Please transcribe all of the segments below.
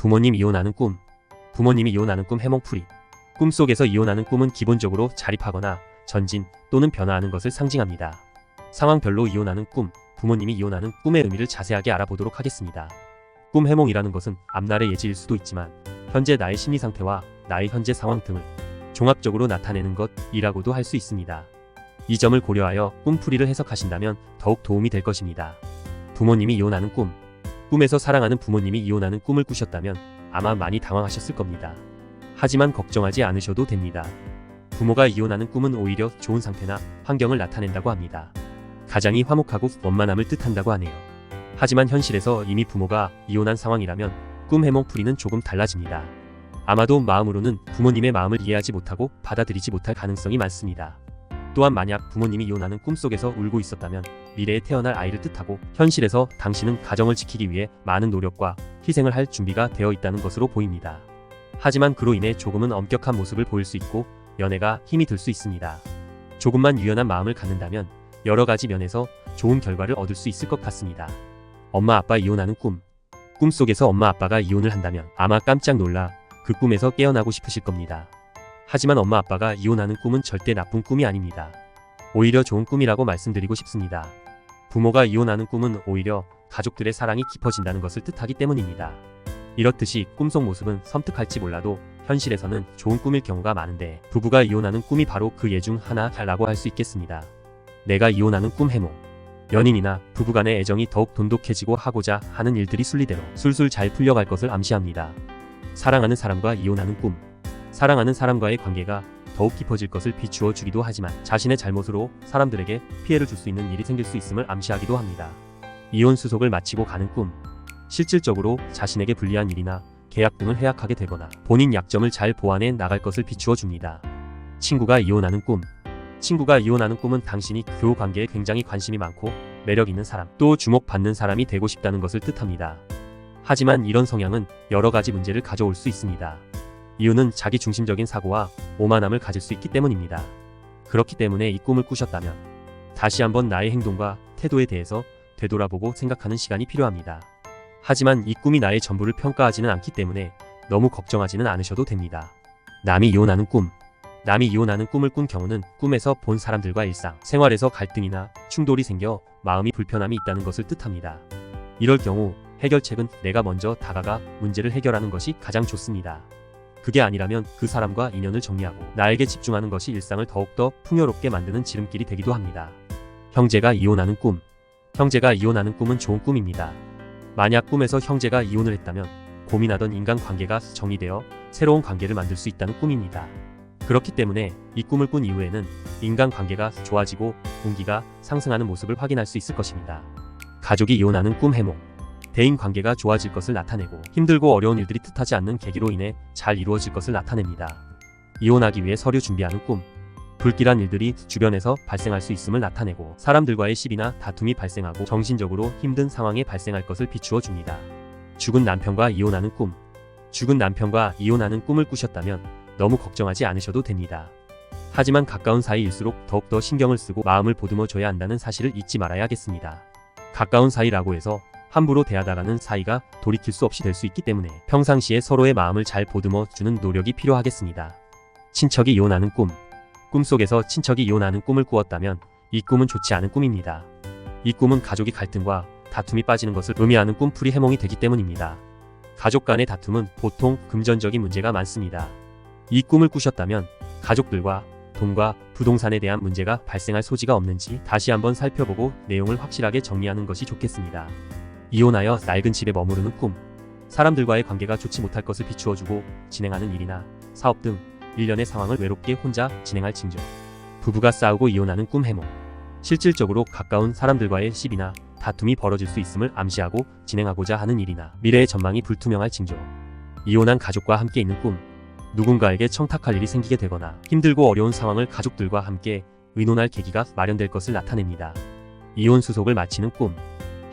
부모님 이혼하는 꿈. 부모님이 이혼하는 꿈 해몽풀이. 꿈속에서 이혼하는 꿈은 기본적으로 자립하거나 전진 또는 변화하는 것을 상징합니다. 상황별로 이혼하는 꿈, 부모님이 이혼하는 꿈의 의미를 자세하게 알아보도록 하겠습니다. 꿈 해몽이라는 것은 앞날의 예지일 수도 있지만 현재 나의 심리 상태와 나의 현재 상황 등을 종합적으로 나타내는 것이라고도 할 수 있습니다. 이 점을 고려하여 꿈풀이를 해석하신다면 더욱 도움이 될 것입니다. 부모님이 이혼하는 꿈. 꿈에서 사랑하는 부모님이 이혼하는 꿈을 꾸셨다면 아마 많이 당황하셨을 겁니다. 하지만 걱정하지 않으셔도 됩니다. 부모가 이혼하는 꿈은 오히려 좋은 상태나 환경을 나타낸다고 합니다. 가장이 화목하고 원만함을 뜻한다고 하네요. 하지만 현실에서 이미 부모가 이혼한 상황이라면 꿈 해몽풀이는 조금 달라집니다. 아마도 마음으로는 부모님의 마음을 이해하지 못하고 받아들이지 못할 가능성이 많습니다. 또한 만약 부모님이 이혼하는 꿈속에서 울고 있었다면 미래에 태어날 아이를 뜻하고 현실에서 당신은 가정을 지키기 위해 많은 노력과 희생을 할 준비가 되어 있다는 것으로 보입니다. 하지만 그로 인해 조금은 엄격한 모습을 보일 수 있고 연애가 힘이 들 수 있습니다. 조금만 유연한 마음을 갖는다면 여러 가지 면에서 좋은 결과를 얻을 수 있을 것 같습니다. 엄마 아빠 이혼하는 꿈. 꿈속에서 엄마 아빠가 이혼을 한다면 아마 깜짝 놀라 그 꿈에서 깨어나고 싶으실 겁니다. 하지만 엄마 아빠가 이혼하는 꿈은 절대 나쁜 꿈이 아닙니다. 오히려 좋은 꿈이라고 말씀드리고 싶습니다. 부모가 이혼하는 꿈은 오히려 가족들의 사랑이 깊어진다는 것을 뜻하기 때문입니다. 이렇듯이 꿈속 모습은 섬뜩할지 몰라도 현실에서는 좋은 꿈일 경우가 많은데 부부가 이혼하는 꿈이 바로 그 예 중 하나라고 할 수 있겠습니다. 내가 이혼하는 꿈 해몽. 연인이나 부부간의 애정이 더욱 돈독해지고 하고자 하는 일들이 순리대로 술술 잘 풀려갈 것을 암시합니다. 사랑하는 사람과 이혼하는 꿈. 사랑하는 사람과의 관계가 더욱 깊어질 것을 비추어 주기도 하지만 자신의 잘못으로 사람들에게 피해를 줄 수 있는 일이 생길 수 있음을 암시하기도 합니다. 이혼 수속을 마치고 가는 꿈. 실질적으로 자신에게 불리한 일이나 계약 등을 해약하게 되거나 본인 약점을 잘 보완해 나갈 것을 비추어 줍니다. 친구가 이혼하는 꿈. 친구가 이혼하는 꿈은 당신이 교우 관계에 굉장히 관심이 많고 매력 있는 사람, 또 주목받는 사람이 되고 싶다는 것을 뜻합니다. 하지만 이런 성향은 여러 가지 문제를 가져올 수 있습니다. 이유는 자기 중심적인 사고와 오만함을 가질 수 있기 때문입니다. 그렇기 때문에 이 꿈을 꾸셨다면 다시 한번 나의 행동과 태도에 대해서 되돌아보고 생각하는 시간이 필요합니다. 하지만 이 꿈이 나의 전부를 평가하지는 않기 때문에 너무 걱정하지는 않으셔도 됩니다. 남이 이혼하는 꿈. 남이 이혼하는 꿈을 꾼 경우는 꿈에서 본 사람들과 일상, 생활에서 갈등이나 충돌이 생겨 마음이 불편함이 있다는 것을 뜻합니다. 이럴 경우 해결책은 내가 먼저 다가가 문제를 해결하는 것이 가장 좋습니다. 그게 아니라면 그 사람과 인연을 정리하고 나에게 집중하는 것이 일상을 더욱더 풍요롭게 만드는 지름길이 되기도 합니다. 형제가 이혼하는 꿈. 형제가 이혼하는 꿈은 좋은 꿈입니다. 만약 꿈에서 형제가 이혼을 했다면 고민하던 인간관계가 정리되어 새로운 관계를 만들 수 있다는 꿈입니다. 그렇기 때문에 이 꿈을 꾼 이후에는 인간관계가 좋아지고 운기가 상승하는 모습을 확인할 수 있을 것입니다. 가족이 이혼하는 꿈 해몽. 대인관계가 좋아질 것을 나타내고 힘들고 어려운 일들이 뜻하지 않는 계기로 인해 잘 이루어질 것을 나타냅니다. 이혼하기 위해 서류 준비하는 꿈. 불길한 일들이 주변에서 발생할 수 있음을 나타내고 사람들과의 시비나 다툼이 발생하고 정신적으로 힘든 상황이 발생할 것을 비추어 줍니다. 죽은 남편과 이혼하는 꿈. 죽은 남편과 이혼하는 꿈을 꾸셨다면 너무 걱정하지 않으셔도 됩니다. 하지만 가까운 사이일수록 더욱더 신경을 쓰고 마음을 보듬어 줘야 한다는 사실을 잊지 말아야겠습니다. 가까운 사이라고 해서 함부로 대하다가는 사이가 돌이킬 수 없이 될 수 있기 때문에 평상시에 서로의 마음을 잘 보듬어 주는 노력이 필요하겠습니다. 친척이 이혼하는 꿈. 꿈속에서 친척이 이혼하는 꿈을 꾸었다면 이 꿈은 좋지 않은 꿈입니다. 이 꿈은 가족이 갈등과 다툼이 빠지는 것을 의미하는 꿈풀이 해몽이 되기 때문입니다. 가족 간의 다툼은 보통 금전적인 문제가 많습니다. 이 꿈을 꾸셨다면 가족들과 돈과 부동산에 대한 문제가 발생할 소지가 없는지 다시 한번 살펴보고 내용을 확실하게 정리하는 것이 좋겠습니다. 이혼하여 낡은 집에 머무르는 꿈. 사람들과의 관계가 좋지 못할 것을 비추어주고 진행하는 일이나 사업 등 일련의 상황을 외롭게 혼자 진행할 징조. 부부가 싸우고 이혼하는 꿈 해몽. 실질적으로 가까운 사람들과의 시비나 다툼이 벌어질 수 있음을 암시하고 진행하고자 하는 일이나 미래의 전망이 불투명할 징조. 이혼한 가족과 함께 있는 꿈. 누군가에게 청탁할 일이 생기게 되거나 힘들고 어려운 상황을 가족들과 함께 의논할 계기가 마련될 것을 나타냅니다. 이혼 수속을 마치는 꿈.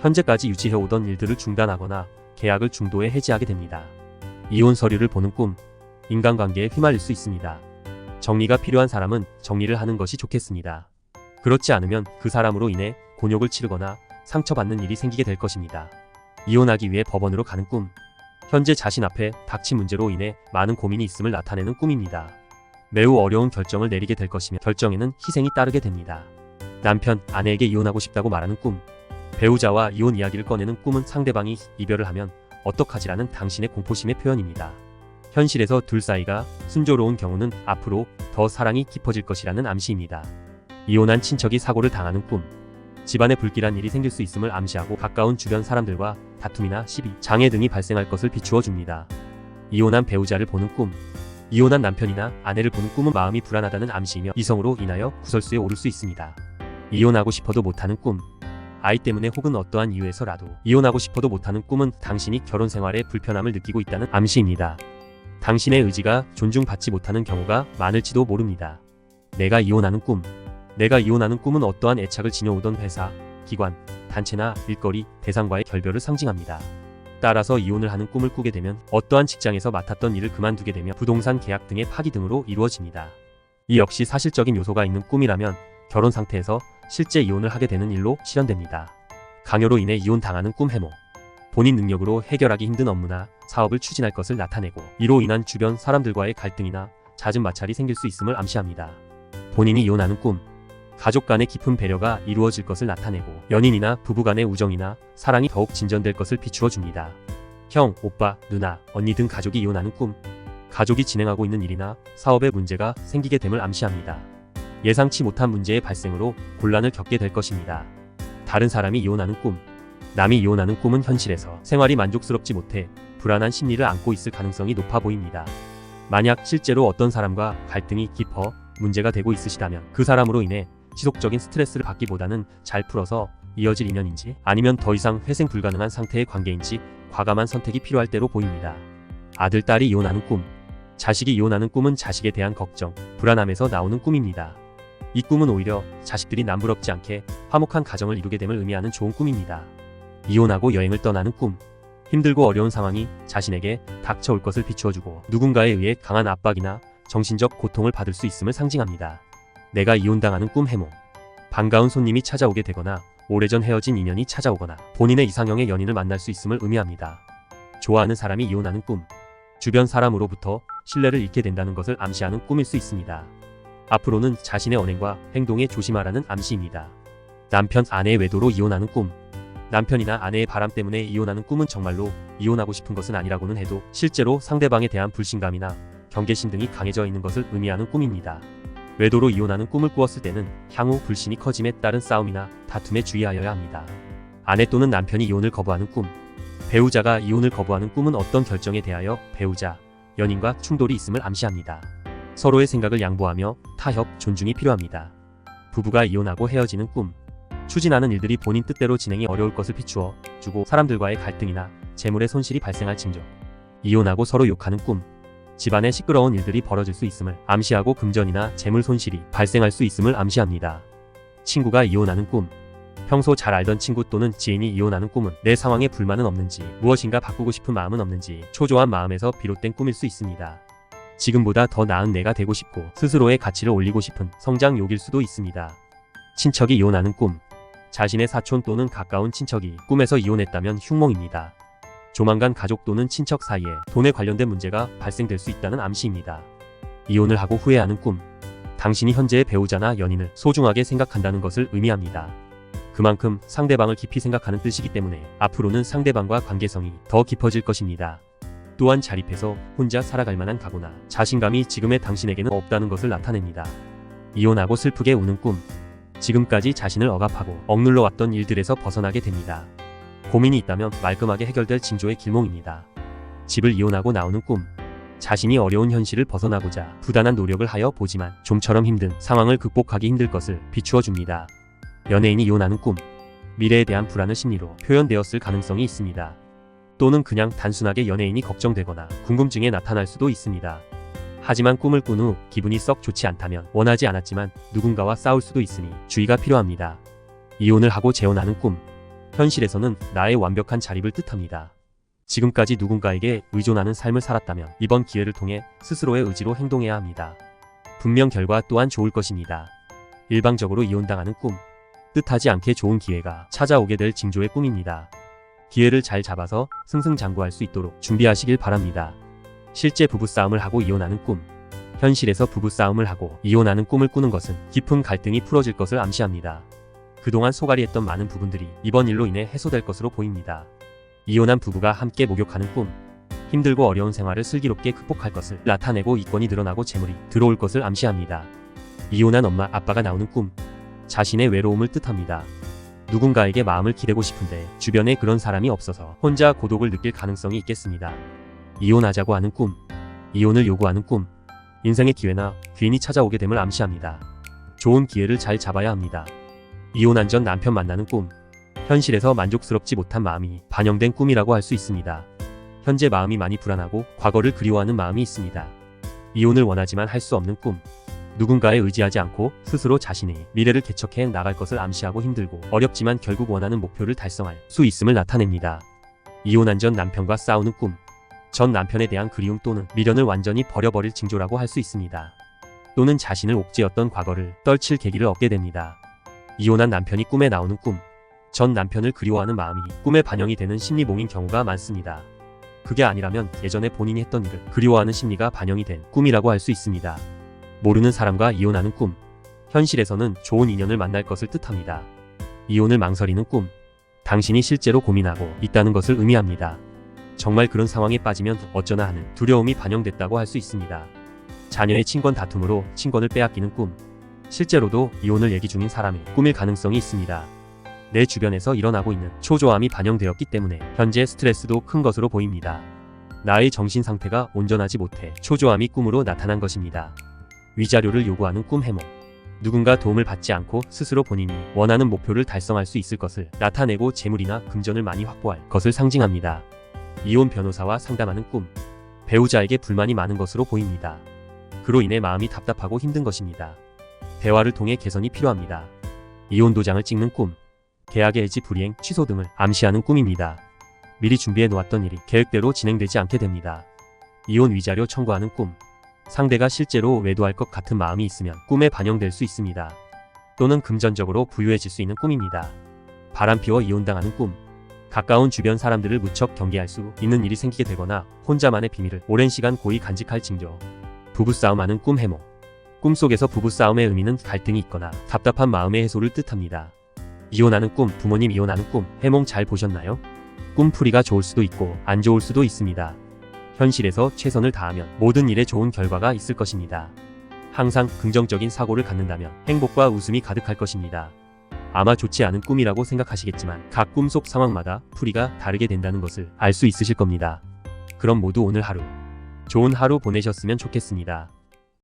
현재까지 유지해오던 일들을 중단하거나 계약을 중도에 해지하게 됩니다. 이혼 서류를 보는 꿈. 인간관계에 휘말릴 수 있습니다. 정리가 필요한 사람은 정리를 하는 것이 좋겠습니다. 그렇지 않으면 그 사람으로 인해 곤욕을 치르거나 상처받는 일이 생기게 될 것입니다. 이혼하기 위해 법원으로 가는 꿈. 현재 자신 앞에 닥친 문제로 인해 많은 고민이 있음을 나타내는 꿈입니다. 매우 어려운 결정을 내리게 될 것이며 결정에는 희생이 따르게 됩니다. 남편, 아내에게 이혼하고 싶다고 말하는 꿈. 배우자와 이혼 이야기를 꺼내는 꿈은 상대방이 이별을 하면 어떡하지라는 당신의 공포심의 표현입니다. 현실에서 둘 사이가 순조로운 경우는 앞으로 더 사랑이 깊어질 것이라는 암시입니다. 이혼한 친척이 사고를 당하는 꿈. 집안에 불길한 일이 생길 수 있음을 암시하고 가까운 주변 사람들과 다툼이나 시비, 장애 등이 발생할 것을 비추어 줍니다. 이혼한 배우자를 보는 꿈. 이혼한 남편이나 아내를 보는 꿈은 마음이 불안하다는 암시이며 이성으로 인하여 구설수에 오를 수 있습니다. 이혼하고 싶어도 못하는 꿈. 아이 때문에 혹은 어떠한 이유에서라도 이혼하고 싶어도 못하는 꿈은 당신이 결혼 생활에 불편함을 느끼고 있다는 암시입니다. 당신의 의지가 존중받지 못하는 경우가 많을지도 모릅니다. 내가 이혼하는 꿈. 내가 이혼하는 꿈은 어떠한 애착을 지녀오던 회사, 기관, 단체나 일거리, 대상과의 결별을 상징합니다. 따라서 이혼을 하는 꿈을 꾸게 되면 어떠한 직장에서 맡았던 일을 그만두게 되며 부동산 계약 등의 파기 등으로 이루어집니다. 이 역시 사실적인 요소가 있는 꿈이라면 결혼 상태에서 실제 이혼을 하게 되는 일로 실현됩니다. 강요로 인해 이혼당하는 꿈 해몽. 본인 능력으로 해결하기 힘든 업무나 사업을 추진할 것을 나타내고 이로 인한 주변 사람들과의 갈등이나 잦은 마찰이 생길 수 있음을 암시합니다. 본인이 이혼하는 꿈. 가족 간의 깊은 배려가 이루어질 것을 나타내고 연인이나 부부 간의 우정이나 사랑이 더욱 진전될 것을 비추어 줍니다. 형, 오빠, 누나, 언니 등 가족이 이혼하는 꿈. 가족이 진행하고 있는 일이나 사업에 문제가 생기게 됨을 암시합니다. 예상치 못한 문제의 발생으로 곤란을 겪게 될 것입니다. 다른 사람이 이혼하는 꿈. 남이 이혼하는 꿈은 현실에서 생활이 만족스럽지 못해 불안한 심리를 안고 있을 가능성이 높아 보입니다. 만약 실제로 어떤 사람과 갈등이 깊어 문제가 되고 있으시다면 그 사람으로 인해 지속적인 스트레스를 받기보다는 잘 풀어서 이어질 인연인지 아니면 더 이상 회생 불가능한 상태의 관계인지 과감한 선택이 필요할 때로 보입니다. 아들, 딸이 이혼하는 꿈. 자식이 이혼하는 꿈은 자식에 대한 걱정, 불안함에서 나오는 꿈입니다. 이 꿈은 오히려 자식들이 남부럽지 않게 화목한 가정을 이루게 됨을 의미하는 좋은 꿈입니다. 이혼하고 여행을 떠나는 꿈. 힘들고 어려운 상황이 자신에게 닥쳐올 것을 비추어주고 누군가에 의해 강한 압박이나 정신적 고통을 받을 수 있음을 상징합니다. 내가 이혼당하는 꿈 해몽. 반가운 손님이 찾아오게 되거나 오래전 헤어진 인연이 찾아오거나 본인의 이상형의 연인을 만날 수 있음을 의미합니다. 좋아하는 사람이 이혼하는 꿈. 주변 사람으로부터 신뢰를 잃게 된다는 것을 암시하는 꿈일 수 있습니다. 앞으로는 자신의 언행과 행동에 조심하라는 암시입니다. 남편, 아내의 외도로 이혼하는 꿈. 남편이나 아내의 바람 때문에 이혼하는 꿈은 정말로 이혼하고 싶은 것은 아니라고는 해도 실제로 상대방에 대한 불신감이나 경계심 등이 강해져 있는 것을 의미하는 꿈입니다. 외도로 이혼하는 꿈을 꾸었을 때는 향후 불신이 커짐에 따른 싸움이나 다툼에 주의하여야 합니다. 아내 또는 남편이 이혼을 거부하는 꿈. 배우자가 이혼을 거부하는 꿈은 어떤 결정에 대하여 배우자, 연인과 충돌이 있음을 암시합니다. 서로의 생각을 양보하며 타협, 존중이 필요합니다. 부부가 이혼하고 헤어지는 꿈. 추진하는 일들이 본인 뜻대로 진행이 어려울 것을 비추어 주고 사람들과의 갈등이나 재물의 손실이 발생할 징조. 이혼하고 서로 욕하는 꿈. 집안에 시끄러운 일들이 벌어질 수 있음을 암시하고 금전이나 재물 손실이 발생할 수 있음을 암시합니다. 친구가 이혼하는 꿈. 평소 잘 알던 친구 또는 지인이 이혼하는 꿈은 내 상황에 불만은 없는지, 무엇인가 바꾸고 싶은 마음은 없는지 초조한 마음에서 비롯된 꿈일 수 있습니다. 지금보다 더 나은 내가 되고 싶고 스스로의 가치를 올리고 싶은 성장 욕일 수도 있습니다. 친척이 이혼하는 꿈. 자신의 사촌 또는 가까운 친척이 꿈에서 이혼했다면 흉몽입니다. 조만간 가족 또는 친척 사이에 돈에 관련된 문제가 발생될 수 있다는 암시입니다. 이혼을 하고 후회하는 꿈. 당신이 현재의 배우자나 연인을 소중하게 생각한다는 것을 의미합니다. 그만큼 상대방을 깊이 생각하는 뜻이기 때문에 앞으로는 상대방과 관계성이 더 깊어질 것입니다. 또한 자립해서 혼자 살아갈 만한 각오나 자신감이 지금의 당신에게는 없다는 것을 나타냅니다. 이혼하고 슬프게 우는 꿈. 지금까지 자신을 억압하고 억눌러 왔던 일들에서 벗어나게 됩니다. 고민이 있다면 말끔하게 해결될 징조의 길몽입니다. 집을 이혼하고 나오는 꿈. 자신이 어려운 현실을 벗어나고자 부단한 노력을 하여 보지만 좀처럼 힘든 상황을 극복하기 힘들 것을 비추어 줍니다. 연예인이 이혼하는 꿈. 미래에 대한 불안을 심리로 표현되었을 가능성이 있습니다. 또는 그냥 단순하게 연예인이 걱정되거나 궁금증에 나타날 수도 있습니다. 하지만 꿈을 꾼 후 기분이 썩 좋지 않다면 원하지 않았지만 누군가와 싸울 수도 있으니 주의가 필요합니다. 이혼을 하고 재혼하는 꿈. 현실에서는 나의 완벽한 자립을 뜻합니다. 지금까지 누군가에게 의존하는 삶을 살았다면 이번 기회를 통해 스스로의 의지로 행동해야 합니다. 분명 결과 또한 좋을 것입니다. 일방적으로 이혼당하는 꿈. 뜻하지 않게 좋은 기회가 찾아오게 될 징조의 꿈입니다. 기회를 잘 잡아서 승승장구할 수 있도록 준비하시길 바랍니다. 실제 부부싸움을 하고 이혼하는 꿈. 현실에서 부부싸움을 하고 이혼하는 꿈을 꾸는 것은 깊은 갈등이 풀어질 것을 암시합니다. 그동안 소갈이했던 많은 부분들이 이번 일로 인해 해소될 것으로 보입니다. 이혼한 부부가 함께 목욕하는 꿈. 힘들고 어려운 생활을 슬기롭게 극복할 것을 나타내고 이권이 늘어나고 재물이 들어올 것을 암시합니다. 이혼한 엄마, 아빠가 나오는 꿈. 자신의 외로움을 뜻합니다. 누군가에게 마음을 기대고 싶은데 주변에 그런 사람이 없어서 혼자 고독을 느낄 가능성이 있겠습니다. 이혼하자고 하는 꿈. 이혼을 요구하는 꿈. 인생의 기회나 귀인이 찾아오게 됨을 암시합니다. 좋은 기회를 잘 잡아야 합니다. 이혼한 전 남편 만나는 꿈. 현실에서 만족스럽지 못한 마음이 반영된 꿈이라고 할 수 있습니다. 현재 마음이 많이 불안하고 과거를 그리워하는 마음이 있습니다. 이혼을 원하지만 할 수 없는 꿈. 누군가에 의지하지 않고 스스로 자신의 미래를 개척해 나갈 것을 암시하고 힘들고 어렵지만 결국 원하는 목표를 달성할 수 있음을 나타냅니다. 이혼한 전 남편과 싸우는 꿈. 전 남편에 대한 그리움 또는 미련을 완전히 버려버릴 징조라고 할 수 있습니다. 또는 자신을 옥죄었던 과거를 떨칠 계기를 얻게 됩니다. 이혼한 남편이 꿈에 나오는 꿈. 전 남편을 그리워하는 마음이 꿈에 반영이 되는 심리몽인 경우가 많습니다. 그게 아니라면 예전에 본인이 했던 일을 그리워하는 심리가 반영이 된 꿈이라고 할 수 있습니다. 모르는 사람과 이혼하는 꿈. 현실에서는 좋은 인연을 만날 것을 뜻합니다. 이혼을 망설이는 꿈. 당신이 실제로 고민하고 있다는 것을 의미합니다. 정말 그런 상황에 빠지면 어쩌나 하는 두려움이 반영됐다고 할 수 있습니다. 자녀의 친권 다툼으로 친권을 빼앗기는 꿈. 실제로도 이혼을 얘기 중인 사람의 꿈일 가능성이 있습니다. 내 주변에서 일어나고 있는 초조함이 반영되었기 때문에 현재 스트레스도 큰 것으로 보입니다. 나의 정신 상태가 온전하지 못해 초조함이 꿈으로 나타난 것입니다. 위자료를 요구하는 꿈 해몽. 누군가 도움을 받지 않고 스스로 본인이 원하는 목표를 달성할 수 있을 것을 나타내고 재물이나 금전을 많이 확보할 것을 상징합니다. 이혼 변호사와 상담하는 꿈. 배우자에게 불만이 많은 것으로 보입니다. 그로 인해 마음이 답답하고 힘든 것입니다. 대화를 통해 개선이 필요합니다. 이혼 도장을 찍는 꿈. 계약의 해지, 불이행, 취소 등을 암시하는 꿈입니다. 미리 준비해 놓았던 일이 계획대로 진행되지 않게 됩니다. 이혼 위자료 청구하는 꿈. 상대가 실제로 외도할 것 같은 마음이 있으면 꿈에 반영될 수 있습니다. 또는 금전적으로 부유해질 수 있는 꿈입니다. 바람피워 이혼당하는 꿈. 가까운 주변 사람들을 무척 경계할 수 있는 일이 생기게 되거나 혼자만의 비밀을 오랜 시간 고이 간직할 징조. 부부싸움하는 꿈 해몽. 꿈속에서 부부싸움의 의미는 갈등이 있거나 답답한 마음의 해소를 뜻합니다. 이혼하는 꿈, 부모님 이혼하는 꿈, 해몽 잘 보셨나요? 꿈풀이가 좋을 수도 있고 안 좋을 수도 있습니다. 현실에서 최선을 다하면 모든 일에 좋은 결과가 있을 것입니다. 항상 긍정적인 사고를 갖는다면 행복과 웃음이 가득할 것입니다. 아마 좋지 않은 꿈이라고 생각하시겠지만 각 꿈속 상황마다 풀이가 다르게 된다는 것을 알 수 있으실 겁니다. 그럼 모두 오늘 하루 좋은 하루 보내셨으면 좋겠습니다.